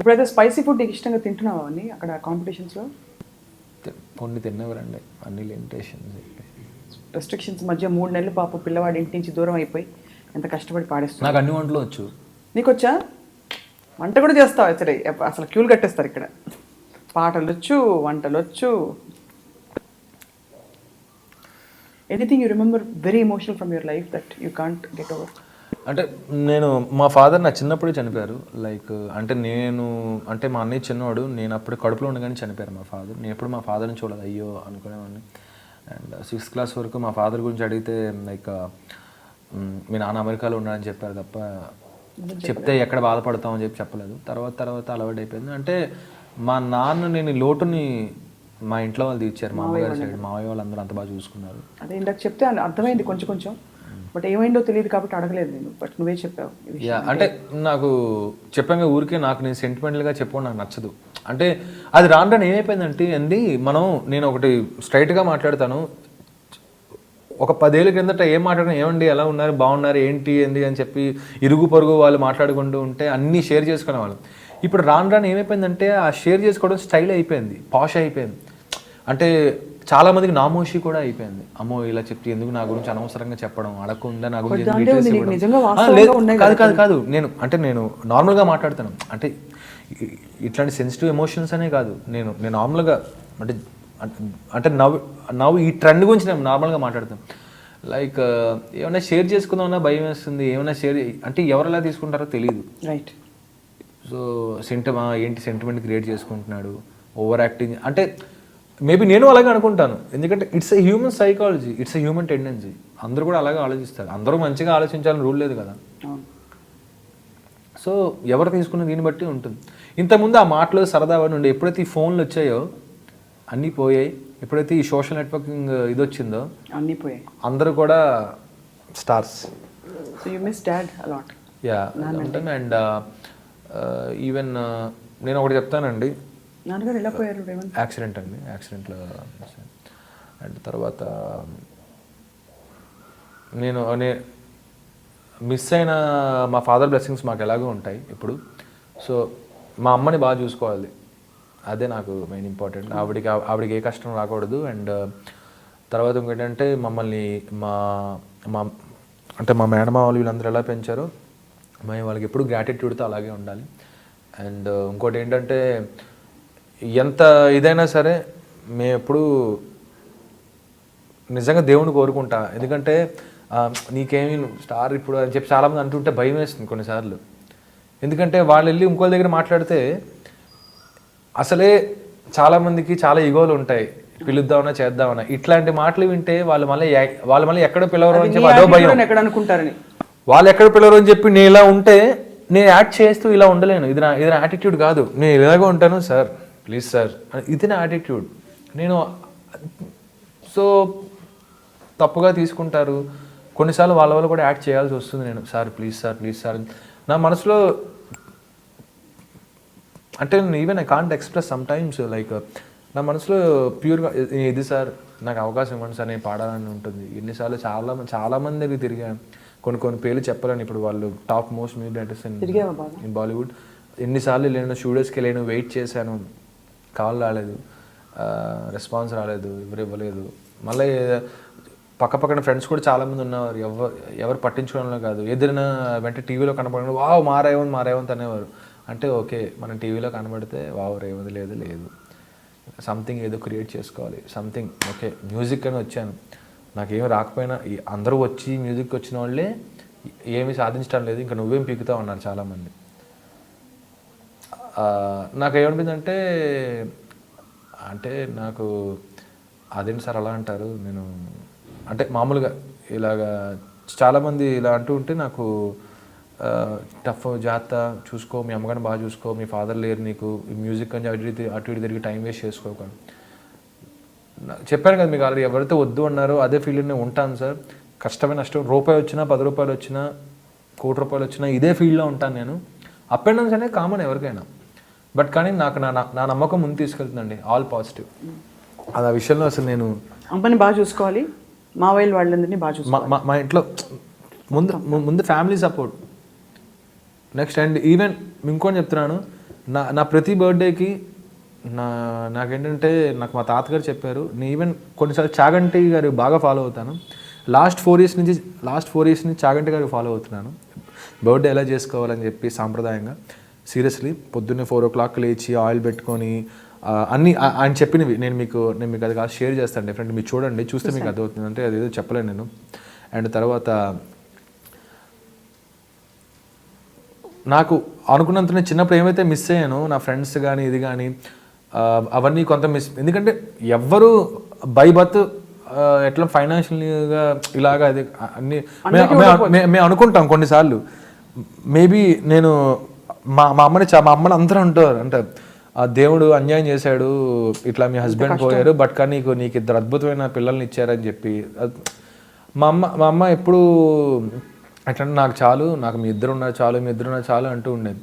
ఇప్పుడైతే spicy food నీకు ఇష్టంగా తింటున్నావా అని అక్కడ కాంపిటీషన్స్లో? కొన్ని తిన్నవరండి, అన్ని లిమిటేషన్స్, రెస్ట్రిక్షన్స్ మధ్య 3 నెలలు పాప పిల్లవాడి ఇంటి నుంచి దూరం అయిపోయి ఎంత కష్టపడి పాడేస్తుంది. నాకు అన్ని వంటలు వచ్చు. నీకు వచ్చా? వంట కూడా చేస్తావు అసలు? అసలు క్యూలు కట్టేస్తారు ఇక్కడ. పాటలు వచ్చు, వంటలు వచ్చు. Anything you remember very emotional from your life that you can't get over? అంటే నేను మా ఫాదర్ నా చిన్నప్పుడే చనిపోయారు. లైక్ అంటే మా అన్నయ్య చిన్నవాడు, నేను అప్పుడు కడుపులో ఉండగానే చనిపోయారు మా ఫాదర్. నేను ఎప్పుడు మా ఫాదర్ని చూడలేదు, అయ్యో అనుకునేవాడిని. అండ్ 6th క్లాస్ వరకు మా ఫాదర్ గురించి అడిగితే లైక్ మీ నాన్న అమెరికాలో ఉన్నాడని చెప్పారు తప్ప చెప్తే ఎక్కడ బాధపడతామని చెప్పలేదు. తర్వాత అలవాటు అయిపోయింది. అంటే మా నాన్న నేను లోటుని మా ఇంట్లో వాళ్ళు తీర్చారు. మా అమ్మగారి సైడ్ మావయ్య వాళ్ళు అందరూ అంత బాగా చూసుకున్నారు. అదే ఇందాక చెప్తే అర్థమైంది కొంచెం, బట్ ఏమైందో తెలియదు కాబట్టి అడగలేదు నేను. బట్ నువ్వే చెప్పావు. అంటే నాకు చెప్పాక ఊరికే నేను సెంటిమెంటల్గా చెప్పడం నాకు నచ్చదు. అంటే అది రాను ఏమైపోయిందంటే నేను ఒకటి స్ట్రైట్గా మాట్లాడతాను. ఒక 10 ఏళ్ళ కిందట ఏం మాట్లాడినా, ఏమండి ఎలా ఉన్నారు, బాగున్నారు, ఏంటి అని చెప్పి ఇరుగు పొరుగు వాళ్ళు మాట్లాడుకుంటూ ఉంటే అన్నీ షేర్ చేసుకునేవాళ్ళు. ఇప్పుడు రాను ఏమైపోయిందంటే ఆ షేర్ చేసుకోవడం స్టైల్ అయిపోయింది, పాష్ అయిపోయింది. అంటే చాలామందికి నామోషి కూడా అయిపోయింది. అమ్మో ఇలా చెప్తే ఎందుకు నా గురించి అనవసరంగా చెప్పడం, అడగకుండా నా గురించి కాదు. నేను నార్మల్గా మాట్లాడతాను. అంటే ఇట్లాంటి సెన్సిటివ్ ఎమోషన్స్ అనే కాదు, నేను నార్మల్గా అంటే నవ్వు ఈ ట్రెండ్ గురించి నేను నార్మల్గా మాట్లాడతాను. లైక్ ఏమైనా షేర్ చేసుకుందామన్నా భయం వేస్తుంది. ఏమైనా షేర్ అంటే ఎవరు ఎలా తీసుకుంటారో తెలియదు. రైట్. సో సెంటిమెంట్ క్రియేట్ చేసుకుంటున్నాడు, ఓవర్ యాక్టింగ్. అంటే మేబీ నేను అలాగే అనుకుంటాను. ఎందుకంటే it's a human psychology, it's a human tendency. అందరూ కూడా అలాగే ఆలోచిస్తారు. అందరూ మంచిగా ఆలోచించాలని రూల్ లేదు కదా. సో ఎవరు తీసుకున్న దీన్ని బట్టి ఉంటుంది. ఇంతకుముందు ఆ మాటలు సరదాగా ఉండే, ఎప్పుడైతే ఈ ఫోన్లు వచ్చాయో అన్నీ పోయాయి. ఎప్పుడైతే ఈ సోషల్ నెట్వర్కింగ్ ఇది వచ్చిందో అన్నీ పోయాయి. అందరూ కూడా stars. So you miss dad a lot. Yeah. And even నేను ఒకటి చెప్తానండి, నాన్నగారు ఎలా పోయారు? యాక్సిడెంట్లో. అండ్ తర్వాత నేను మిస్ అయిన మా ఫాదర్ బ్లెస్సింగ్స్ మాకు ఎలాగో ఉంటాయి ఇప్పుడు. సో మా అమ్మని బాగా చూసుకోవాలి, అదే నాకు మెయిన్ ఇంపార్టెంట్. ఆవిడికి ఏ కష్టం రాకూడదు. అండ్ తర్వాత ఇంకేంటంటే మమ్మల్ని మా మేనమా వాళ్ళు వీళ్ళందరూ ఎలా పెంచారో మేము వాళ్ళకి ఎప్పుడు గ్రాటిట్యూడ్తో అలాగే ఉండాలి. అండ్ ఇంకోటి ఏంటంటే ఎంత ఇదైనా సరే మేము ఎప్పుడు నిజంగా దేవుని కోరుకుంటా. ఎందుకంటే నీకేమీ స్టార్ ఇప్పుడు అని చెప్పి చాలామంది అంటుంటే భయం వేస్తుంది కొన్నిసార్లు. ఎందుకంటే వాళ్ళు వెళ్ళి ఇంకోళ్ళ దగ్గర మాట్లాడితే అసలే చాలామందికి చాలా ఈగోలు ఉంటాయి, పిలుద్దామన్నా చేద్దామన్నా. ఇట్లాంటి మాటలు వింటే వాళ్ళు మళ్ళీ ఎక్కడ పిలవరు అని చెప్పి అదో భయం. వాళ్ళు ఎక్కడ పిలవరు అని చెప్పి నేను ఇలా ఉంటే నేను యాక్ట్ చేస్తూ ఇలా ఉండలేను. ఇది నా యాటిట్యూడ్ కాదు. నేను ఇలాగే ఉంటాను, సార్ ప్లీజ్ సార్, ఇది నా యాటిట్యూడ్. నేను సో తప్పుగా తీసుకుంటారు కొన్నిసార్లు. వాళ్ళ వల్ల కూడా యాక్ట్ చేయాల్సి వస్తుంది. నేను సార్ ప్లీజ్ సార్ నా మనసులో అంటే even I can't express some times. Like నా మనసులో ప్యూర్గా ఇది సార్ నాకు అవకాశం ఇవ్వండి సార్, నేను పాడాలని ఉంటుంది. ఎన్నిసార్లు చాలామంది దగ్గర తిరిగాను. కొన్ని పేర్లు చెప్పలేను ఇప్పుడు. వాళ్ళు top most music directors in Bollywood. ఎన్నిసార్లు వెళ్ళాను, స్టూడియోస్కి వెళ్ళాను, వెయిట్ చేశాను, కాల్ రాలేదు, రెస్పాన్స్ రాలేదు, ఎవరు ఇవ్వలేదు. మళ్ళీ పక్కన ఫ్రెండ్స్ కూడా చాలామంది ఉన్నారు, ఎవరు పట్టించుకోవడంలో కాదు. ఎదురైనా వెంటనే టీవీలో కనపడడం వావ్ మా రేవంత్ అనేవారు. అంటే ఓకే, మనం టీవీలో కనబడితే వావ్ రేవంత్ లేదు, సంథింగ్ ఏదో క్రియేట్ చేసుకోవాలి, సంథింగ్. ఓకే మ్యూజిక్ అని వచ్చాను, నాకేం రాకపోయినా అందరూ వచ్చి మ్యూజిక్ వచ్చిన వాళ్ళే ఏమీ సాధించడం లేదు, ఇంకా నువ్వేం పీకుతావు అన్నారు చాలామంది. నాకేమనిపిందంటే నాకు అదేంటి సార్ అలా అంటారు. నేను అంటే మామూలుగా ఇలాగా చాలామంది ఇలా అంటూ ఉంటే నాకు టఫ్, జాగ్రత్త చూసుకో, మీ అమ్మగారిని బాగా చూసుకో, మీ ఫాదర్ లేరు నీకు, మ్యూజిక్ అని అటు ఇటు తిరిగి టైం వేస్ట్ చేసుకోకండి. చెప్పాను కదా మీకు ఆల్రెడీ, ఎవరైతే వద్దు అన్నారో అదే ఫీల్డ్లోనే ఉంటాను సార్. కష్టమైన నష్టం, రూపాయి వచ్చినా 10 రూపాయలు వచ్చినా 1 కోటి రూపాయలు వచ్చినా ఇదే ఫీల్డ్లో ఉంటాను నేను. అప్ అండ్ డౌన్స్ అనేది కామన్ ఎవరికైనా. బట్ కానీ నాకు నా నమ్మకం ముందు తీసుకెళ్తుందండి, ఆల్ పాజిటివ్. అది ఆ విషయంలో అసలు నేను అమ్మని బాగా చూసుకోవాలి, మా వాళ్ళందరినీ బాగా చూసుకోవాలి. మా ఇంట్లో ముందు family support next. And even ఇంకొని చెప్తున్నాను, నా ప్రతి బర్త్డేకి నాకేంటంటే నాకు మా తాతగారు చెప్పారు, నేను ఈవెన్ కొన్నిసార్లు చాగంటి గారు బాగా ఫాలో అవుతాను. లాస్ట్ 4 years నుంచి చాగంటి గారు ఫాలో అవుతున్నాను. బర్త్డే ఎలా చేసుకోవాలని చెప్పి సాంప్రదాయంగా సీరియస్లీ పొద్దున్నే 4 o'clock లేచి ఆయిల్ పెట్టుకొని అన్నీ ఆయన చెప్పినవి నేను మీకు అది కాదు షేర్ చేస్తాను డెఫినెట్లీ. మీరు చూడండి, చూస్తే మీకు అర్థమవుతుంది. అంటే అదేదో చెప్పలేను నేను. అండ్ తర్వాత నాకు అనుకున్నంత చిన్నప్పుడు ఏమైతే మిస్ అయ్యానో నా ఫ్రెండ్స్ కానీ ఇది కానీ అవన్నీ కొంత మిస్. ఎందుకంటే ఎవ్వరు బై బర్త్ ఎట్లా ఫైనాన్షియల్గా ఇలాగా అది అన్ని మేము అనుకుంటాం కొన్నిసార్లు. మేబీ నేను మా అమ్మని అందరూ అంటారు అంటే దేవుడు అన్యాయం చేశాడు, ఇట్లా మీ హస్బెండ్ పోయారు, బట్ కానీ నీకు 2 అద్భుతమైన పిల్లల్ని ఇచ్చారని చెప్పి. మా అమ్మ ఎప్పుడు ఎట్లా నాకు చాలు, నాకు మీ ఇద్దరు ఉన్నారు చాలు అంటూ ఉండేది.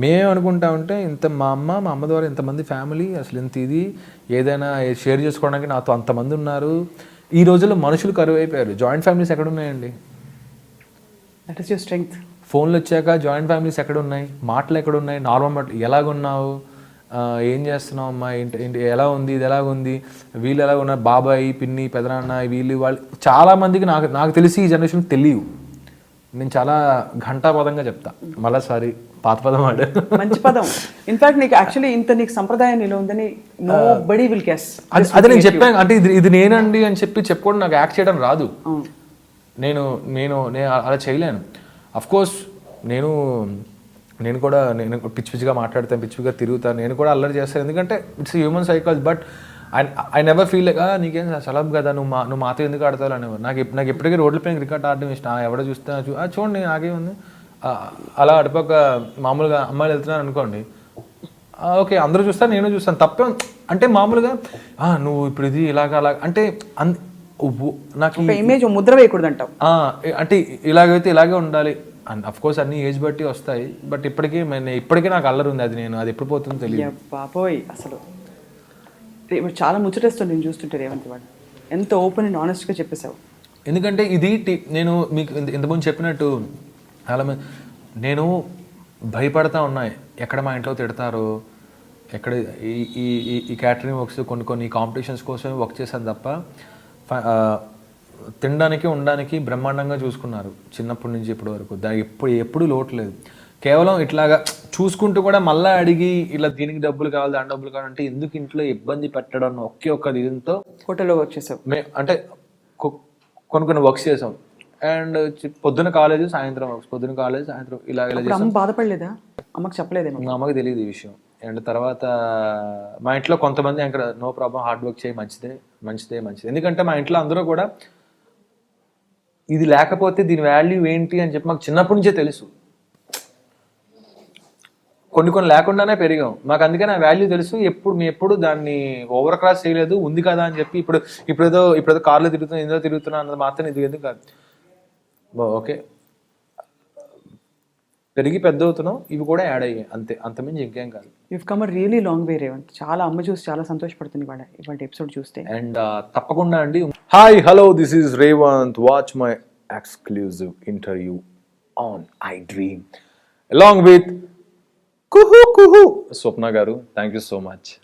మేము అనుకుంటామంటే మా అమ్మ ద్వారా ఇంతమంది ఫ్యామిలీ, అసలు ఇంత ఇది ఏదైనా షేర్ చేసుకోవడానికి నాతో అంతమంది ఉన్నారు. ఈ రోజుల్లో మనుషులు కరువు అయిపోయారు. జాయింట్ ఫ్యామిలీస్ ఎక్కడ ఉన్నాయండి? That is your strength. ఫోన్లు వచ్చాక జాయింట్ ఫ్యామిలీస్ ఎక్కడ ఉన్నాయి? మాటలు ఎక్కడ ఉన్నాయి? నార్మల్ మాటలు, ఎలాగున్నావు, ఏం చేస్తున్నావు అమ్మా, ఏంటి ఎలా ఉంది, ఇది ఎలాగుంది, వీళ్ళు ఎలా ఉన్నారు, బాబాయ్ పిన్ని పెదనాన్న వాళ్ళు చాలామందికి నాకు తెలిసి ఈ జనరేషన్ తెలియవు. నేను చాలా ఘంటాపదంగా చెప్తా, మళ్ళీ సారీ పాత పదం ఆడు, మంచి పదం. ఇన్ఫాక్ట్ నీకు యాక్చువల్లీ ఇంత సంప్రదాయం నీలో ఉందని నో బడీ విల్ గెస్. అదే నేను చెప్పాను అంటే ఇది నేనండి అని చెప్పుకోవడం నాకు యాక్ట్ చేయడం రాదు. నేను అలా చేయలేను. అఫ్ కోర్స్ నేను కూడా పిచ్చిగా మాట్లాడతాను, పిచ్చిగా తిరుగుతాను, నేను కూడా అల్లరి చేస్తాను. ఎందుకంటే it's human psychology. But I never feel like నీకేం సలబ్ కదా, నువ్వు మాతో ఎందుకు ఆడతావు అనేవారు. నాకు ఎప్పటికీ రోడ్ల పైన క్రికెట్ ఆడడం ఇష్టం. ఎవడో చూస్తే చూడండి నాకేముంది, అలా అటుపక్క మామూలుగా అమ్మాయిలు వెళ్తున్నాను అనుకోండి, ఓకే అందరూ చూస్తాను, నేను చూస్తాను, తప్పే. అంటే మామూలుగా నువ్వు ఇప్పుడు ఇది ఇలాగా అలాగ అంటే నాకు ఇమేజ్ ముద్ర వేయకూడదు అంటావు. అంటే ఇలాగైతే ఇలాగే ఉండాలి. అండ్ అఫ్ కోర్స్ అన్ని ఏజ్ బట్టి వస్తాయి. బట్ ఇప్పటికీ నాకు అల్లరి ఉంది. అది ఎప్పుడు పోతుందో తెలియదు. బాబోయ్, అసలు చాలా ముచ్చటేస్తుంది నేను చూస్తుంటే. రేవంత్ వాడు ఎంత ఓపెన్ అండ్ ఆనెస్ట్గా చెప్పేశావు. ఎందుకంటే ఇది నేను మీకు ఇంతకుముందు చెప్పినట్టు నేను భయపడతా ఉన్నాయి, ఎక్కడ మా ఇంట్లో తిడతారో, ఎక్కడ ఈ క్యాటరింగ్ వర్క్స్ కొన్ని కాంపిటీషన్స్ కోసమే వర్క్ చేశాను తప్ప తినడానికి ఉండడానికి బ్రహ్మాండంగా చూసుకున్నారు చిన్నప్పటి నుంచి ఇప్పటి వరకు. ఎప్పుడు లోటు లేదు. కేవలం ఇట్లాగా చూసుకుంటూ కూడా మళ్ళీ అడిగి ఇలా దీనికి డబ్బులు కావాలి, దాని డబ్బులు కావాలంటే ఎందుకు ఇంట్లో ఇబ్బంది పెట్టడం ఒక్క దీంతో హోటల్లో వర్క్ చేసాం. అంటే కొన్ని వర్క్స్ చేసాం. అండ్ పొద్దున కాలేజ్, సాయంత్రం వర్క్స్, పొద్దున కాలేజ్, సాయంత్రం ఇలా బాధపడలేదా? అమ్మకి చెప్పలేదేమో. మా అమ్మకి తెలియదు ఈ విషయం. అండ్ తర్వాత మా ఇంట్లో కొంతమంది అక్కడ నో ప్రాబ్లం, హార్డ్ వర్క్ చేయి, మంచిదే. ఎందుకంటే మా ఇంట్లో అందరూ కూడా ఇది లేకపోతే దీని వాల్యూ ఏంటి అని చెప్పి మాకు చిన్నప్పటి నుంచే తెలుసు. కొన్ని లేకుండానే పెరిగాం. మాకు అందుకని ఆ వాల్యూ తెలుసు. ఎప్పుడు దాన్ని ఓవర్ క్రాస్ చేయలేదు. ఉంది కదా అని చెప్పి ఇప్పుడు కార్లో తిరుగుతున్నా, ఇందులో తిరుగుతున్నా అన్నది మాత్రం ఇది ఎందుకు కాదు. ఓకే, పెరిగి పెద్ద అవుతున్నాం, ఇవి కూడా యాడ్ అయ్యాయి, అంతే, అంతమించి ఇంకేం కాదు. You've come really long way Revanth. చాలా అమ్మ చూసి చాలా సంతోషపడుతుంది ఇవాళ ఎపిసోడ్ చూస్తే. అండ్ తప్పకుండా అండి. Hi hello, this is Revanth. Watch my exclusive interview on I dream along with Kuhu Swapna garu. Thank you so much.